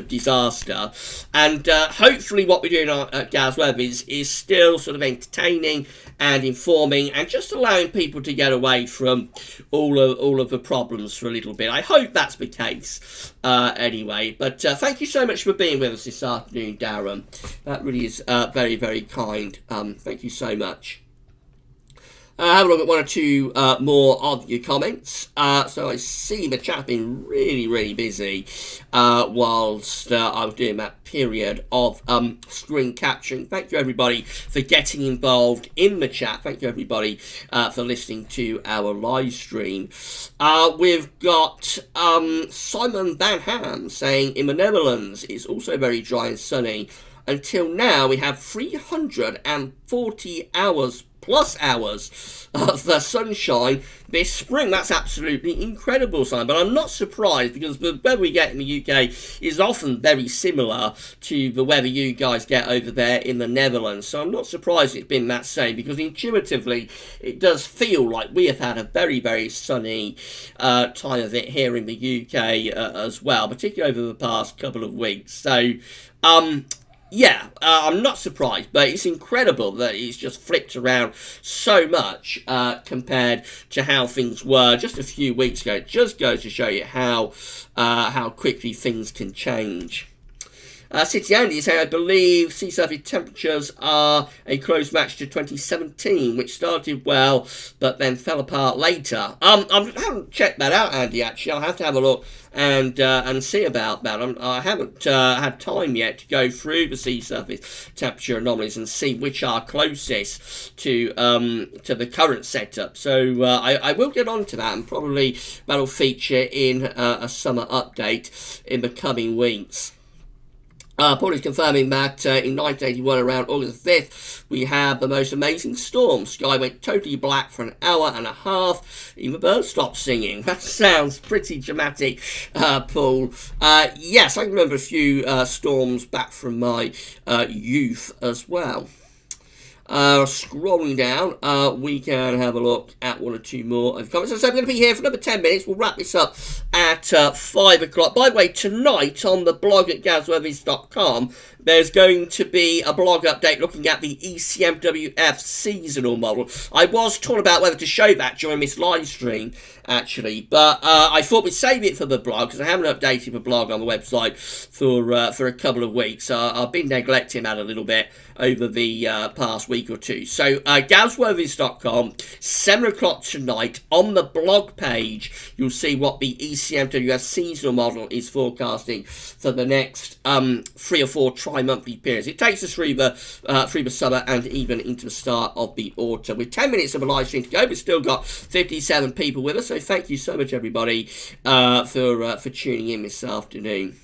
disaster. And hopefully what we're doing at Gav's Web is still sort of entertaining and informing and just allowing people to get away from all of the problems for a little bit. I hope that's the case anyway. But thank you so much for being with us this afternoon, Darren. That really is very, very kind. Thank you so much. Have a look at one or two more of your comments. So I see the chat been really, really busy whilst I was doing that period of screen capturing. Thank you, everybody, for getting involved in the chat. Thank you, everybody, for listening to our live stream. We've got Simon Van Ham saying, in the Netherlands, it's also very dry and sunny. Until now, we have 340 hours plus hours of sunshine this spring. That's absolutely incredible, Simon. But I'm not surprised, because the weather we get in the UK is often very similar to the weather you guys get over there in the Netherlands. So I'm not surprised it's been that same, because intuitively it does feel like we have had a very, very sunny time of it here in the UK as well, particularly over the past couple of weeks. So, yeah, I'm not surprised, but it's incredible that it's just flipped around so much compared to how things were just a few weeks ago. It just goes to show you how quickly things can change. City Andy is saying, I believe sea surface temperatures are a close match to 2017, which started well, but then fell apart later. I haven't checked that out, Andy, actually. I'll have to have a look and see about that. I haven't had time yet to go through the sea surface temperature anomalies and see which are closest to the current setup. So I will get on to that, and probably that'll feature in a summer update in the coming weeks. Paul is confirming that in 1981, around August 5th, we had the most amazing storm. Sky went totally black for an hour and a half. Even the birds stopped singing. That sounds pretty dramatic, Paul. Yes, I can remember a few storms back from my youth as well. Scrolling down, we can have a look at one or two more of the comments. So I'm going to be here for another 10 minutes. We'll wrap this up at 5 o'clock. By the way, tonight on the blog at gavsworthies.com, there's going to be a blog update looking at the ECMWF seasonal model. I was torn about whether to show that during this live stream, actually, but I thought we'd save it for the blog because I haven't updated the blog on the website for a couple of weeks. I've been neglecting that a little bit over the past week or two. So gavsworthies.com, 7 o'clock tonight, on the blog page, you'll see what the ECMWF seasonal model is forecasting for the next 3 or 4 tri-monthly periods. It takes us through the summer and even into the start of the autumn. With 10 minutes of a live stream to go, we've still got 57 people with us, so thank you so much, everybody, for tuning in this afternoon.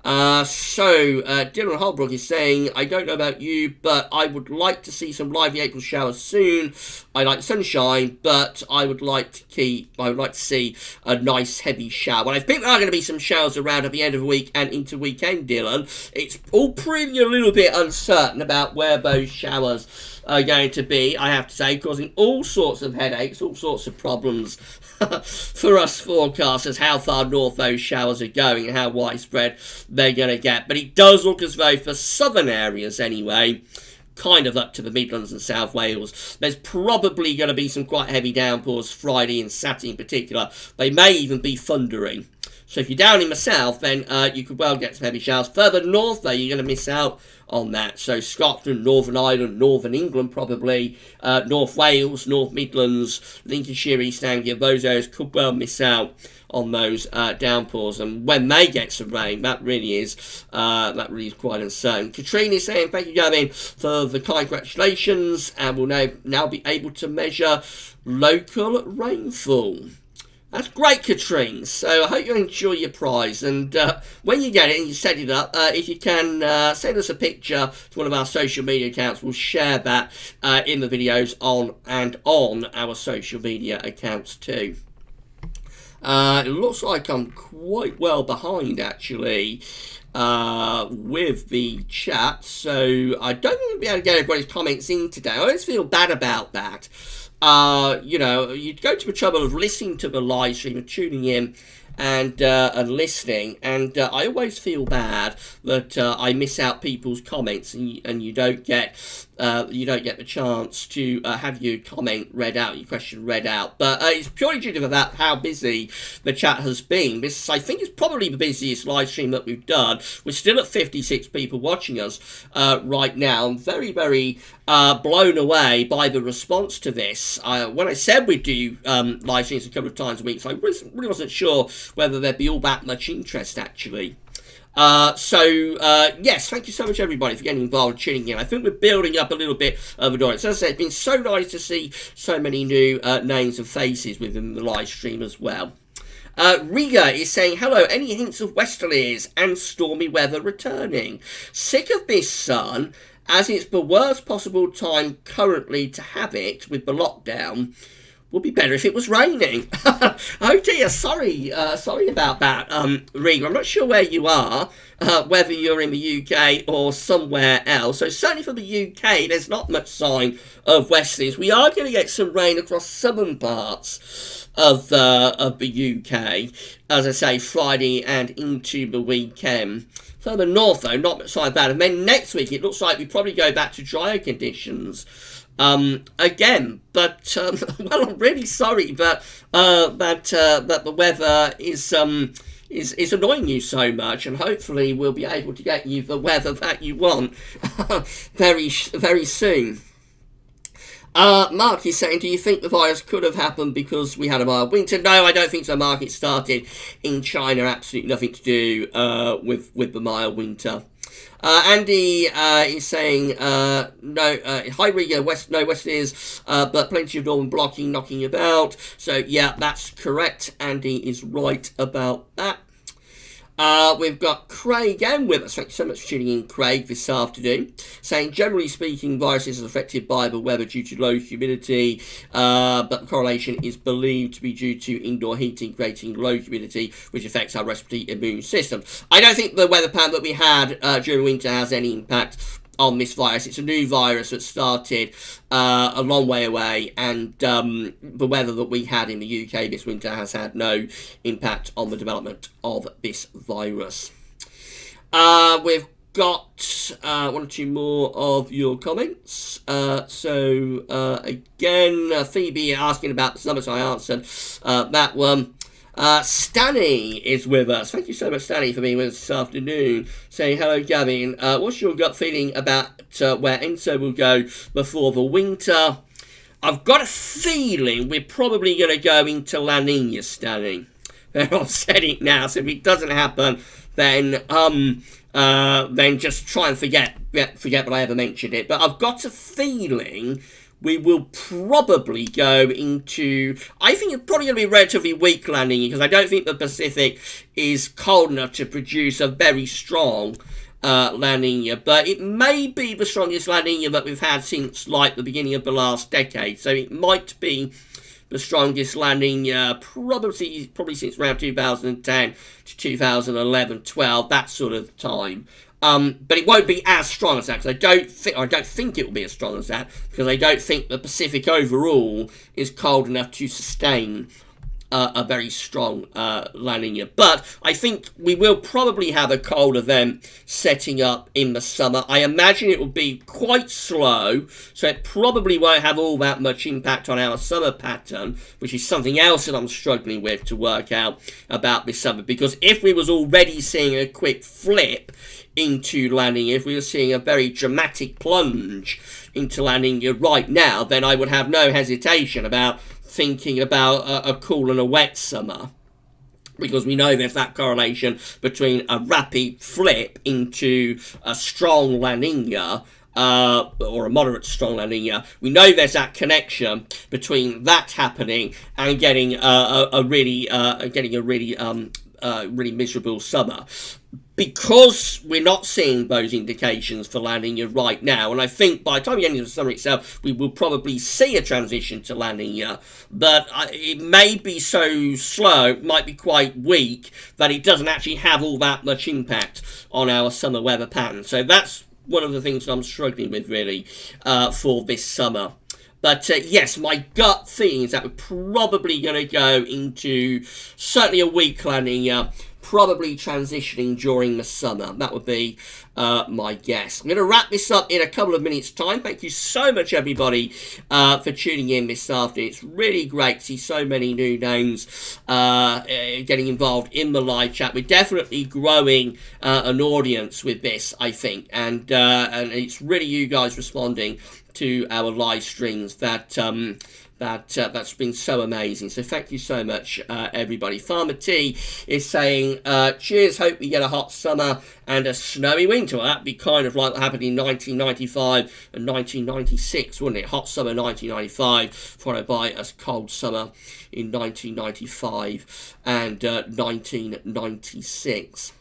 Dylan Holbrook is saying, I don't know about you, but I would like to see some lively April showers soon. I like sunshine, but I would like to see a nice heavy shower. Well, I think there are going to be some showers around at the end of the week and into weekend, Dylan. It's all proving a little bit uncertain about where those showers are going to be, I have to say, causing all sorts of headaches, all sorts of problems for us forecasters, how far north those showers are going and how widespread they're going to get. But it does look as though for southern areas anyway, kind of up to the Midlands and South Wales, there's probably going to be some quite heavy downpours Friday and Saturday in particular. They may even be thundering. So if you're down in the south, then you could well get some heavy showers. Further north, though, you're going to miss out on that. So Scotland, Northern Ireland, Northern England probably, North Wales, North Midlands, Lincolnshire, East Anglia, those areas could well miss out on those downpours. And when they get some rain, that really is quite uncertain. Katrina is saying, thank you, Gavin, for the kind congratulations, and we'll now be able to measure local rainfall. That's great, Katrine. So I hope you enjoy your prize. And when you get it and you set it up, if you can send us a picture to one of our social media accounts, we'll share that in the videos on our social media accounts too. It looks like I'm quite well behind, actually, with the chat. So I don't think we'll be able to get everybody's comments in today. I always feel bad about that. You'd go to the trouble of listening to the live stream and tuning in and listening, and I always feel bad that I miss out people's comments and you don't get the chance to have your comment read out, your question read out. But it's purely due to that how busy the chat has been. This, I think, is probably the busiest live stream that we've done. We're still at 56 people watching us right now. I'm very, very blown away by the response to this. When I said we'd do live streams a couple of times a week, so I really wasn't sure whether there'd be all that much interest, actually. Yes, thank you so much, everybody, for getting involved and tuning in. I think we're building up a little bit of an audience. As I said, it's been so nice to see so many new names and faces within the live stream as well. Riga is saying, hello, any hints of westerlies and stormy weather returning? Sick of this, son, as it's the worst possible time currently to have it with the lockdown. Would be better if it was raining. Oh dear, sorry about that, Riga. I'm not sure where you are, whether you're in the UK or somewhere else. So certainly for the UK, there's not much sign of westerlies. We are going to get some rain across southern parts of the UK, as I say, Friday and into the weekend. Further north, though, not much sign of that. And then next week, it looks like we probably go back to drier conditions. Again, but well, I'm really sorry that the weather is annoying you so much, and hopefully we'll be able to get you the weather that you want very soon. Mark is saying, do you think the virus could have happened because we had a mild winter? No, I don't think so, Mark. It started in China. Absolutely nothing to do with the mild winter. Andy is saying, no, high Riga, no westerlies, but plenty of northern blocking knocking about. So, yeah, that's correct. Andy is right about that. We've got Craig M with us. Thank you so much for tuning in, Craig, this afternoon. Saying, generally speaking, viruses are affected by the weather due to low humidity, but the correlation is believed to be due to indoor heating creating low humidity, which affects our respiratory immune system. I don't think the weather pattern that we had during winter has any impact on this virus. It's a new virus that started a long way away, and the weather that we had in the UK this winter has had no impact on the development of this virus. We've got one or two more of your comments. Again, Phoebe asking about the summer, so I answered that one. Stanny is with us. Thank you so much, Stanny, for being with us this afternoon. Saying, hello, Gavin. What's your gut feeling about where ENZO will go before the winter? I've got a feeling we're probably going to go into La Nina, Stanny. I've said it now, so if it doesn't happen, then just try and forget that I ever mentioned it. But I've got a feeling we will probably go into, I think it's probably going to be relatively weak La Nina, because I don't think the Pacific is cold enough to produce a very strong La Nina, but it may be the strongest La Nina that we've had since like the beginning of the last decade, so it might be the strongest La Nina probably since around 2010 to 2011, 12, that sort of time. But it won't be as strong as that, because I don't think it will be as strong as that, because I don't think the Pacific overall is cold enough to sustain a very strong La Nina. But I think we will probably have a cold event setting up in the summer. I imagine it will be quite slow, so it probably won't have all that much impact on our summer pattern, which is something else that I'm struggling with to work out about this summer. Because if we was already seeing a quick flip into La Nina, if we were seeing a very dramatic plunge into La Nina right now, then I would have no hesitation about thinking about a cool and a wet summer, because we know there's that correlation between a rapid flip into a strong La Nina or a moderate strong La Nina. We know there's that connection between that happening and getting a really miserable summer. Because we're not seeing those indications for La Nina right now, and I think by the time we get into the summer itself, we will probably see a transition to La Nina, but it may be so slow, it might be quite weak, that it doesn't actually have all that much impact on our summer weather pattern. So that's one of the things that I'm struggling with, really, for this summer. But yes, my gut feeling is that we're probably going to go into certainly a weak La Nina, probably transitioning during the summer. That would be my guess. I'm going to wrap this up in a couple of minutes' time. Thank you so much, everybody, for tuning in this afternoon. It's really great to see so many new names getting involved in the live chat. We're definitely growing an audience with this, I think, and it's really you guys responding to our live streams that's been so amazing. So thank you so much, everybody. Farmer T is saying, cheers, hope we get a hot summer and a snowy winter. Well, that'd be kind of like what happened in 1995 and 1996, wouldn't it? Hot summer 1995, followed by a cold summer in 1995 and 1996.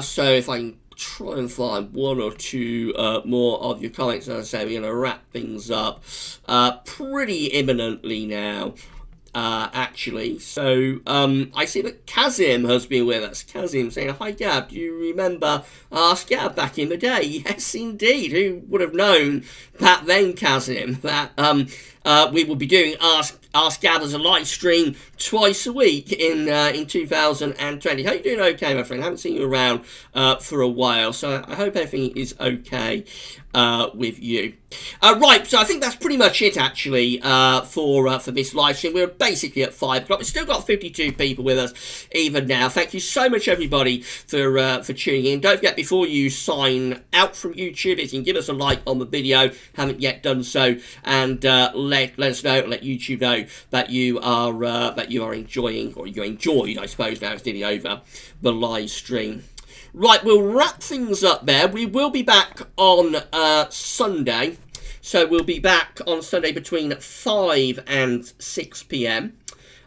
So if I can try and find one or two more of your comments. As I say, we're going to wrap things up pretty imminently now, actually. So I see that Kazim has been with us. Kazim saying, hi Gab, do you remember Ask Gab back in the day? Yes, indeed. Who would have known back then, Kazim, that we would be doing Ask Gab as a live stream twice a week in 2020. Hope you're doing okay, my friend. I haven't seen you around for a while, so I hope everything is okay with you. Right, so I think that's pretty much it, actually, for this live stream. We're basically at 5 o'clock. We've still got 52 people with us even now. Thank you so much, everybody, for tuning in. Don't forget, before you sign out from YouTube, if you can give us a like on the video, haven't yet done so, and let us know, let YouTube know that you are enjoying, or you enjoyed, I suppose now it's nearly over, the live stream. Right, we'll wrap things up there. We will be back on Sunday. So we'll be back on Sunday between 5 and 6 p.m.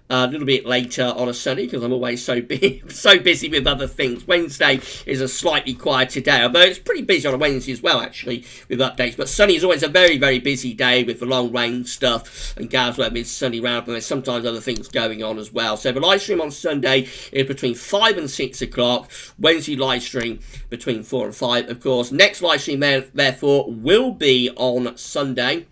a little bit later on a Sunday because I'm always so busy with other things. Wednesday is a slightly quieter day, although it's pretty busy on a Wednesday as well, actually, with updates. But Sunday is always a very, very busy day with the long range stuff, and Gav's Web is Sunday round, and there's sometimes other things going on as well. So the live stream on Sunday is between 5 and 6 o'clock. Wednesday live stream between 4 and 5, of course. Next live stream, therefore, will be on Sunday.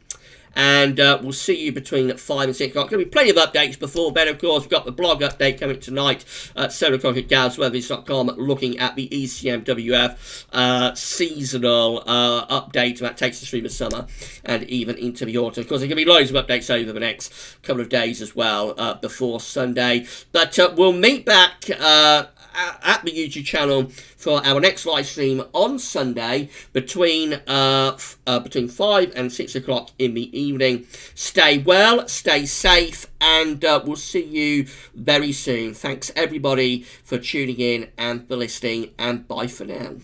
And we'll see you between 5 and 6 o'clock. There'll be plenty of updates before then, of course. We've got the blog update coming tonight at 7 o'clock at gavsweathers.com, looking at the ECMWF seasonal update that takes us through the summer and even into the autumn. Of course, there's going to be loads of updates over the next couple of days as well before Sunday. But we'll meet back at the YouTube channel for our next live stream on Sunday between 5 and 6 o'clock in the evening. Stay well, stay safe, and we'll see you very soon. Thanks everybody for tuning in and for listening, and bye for now.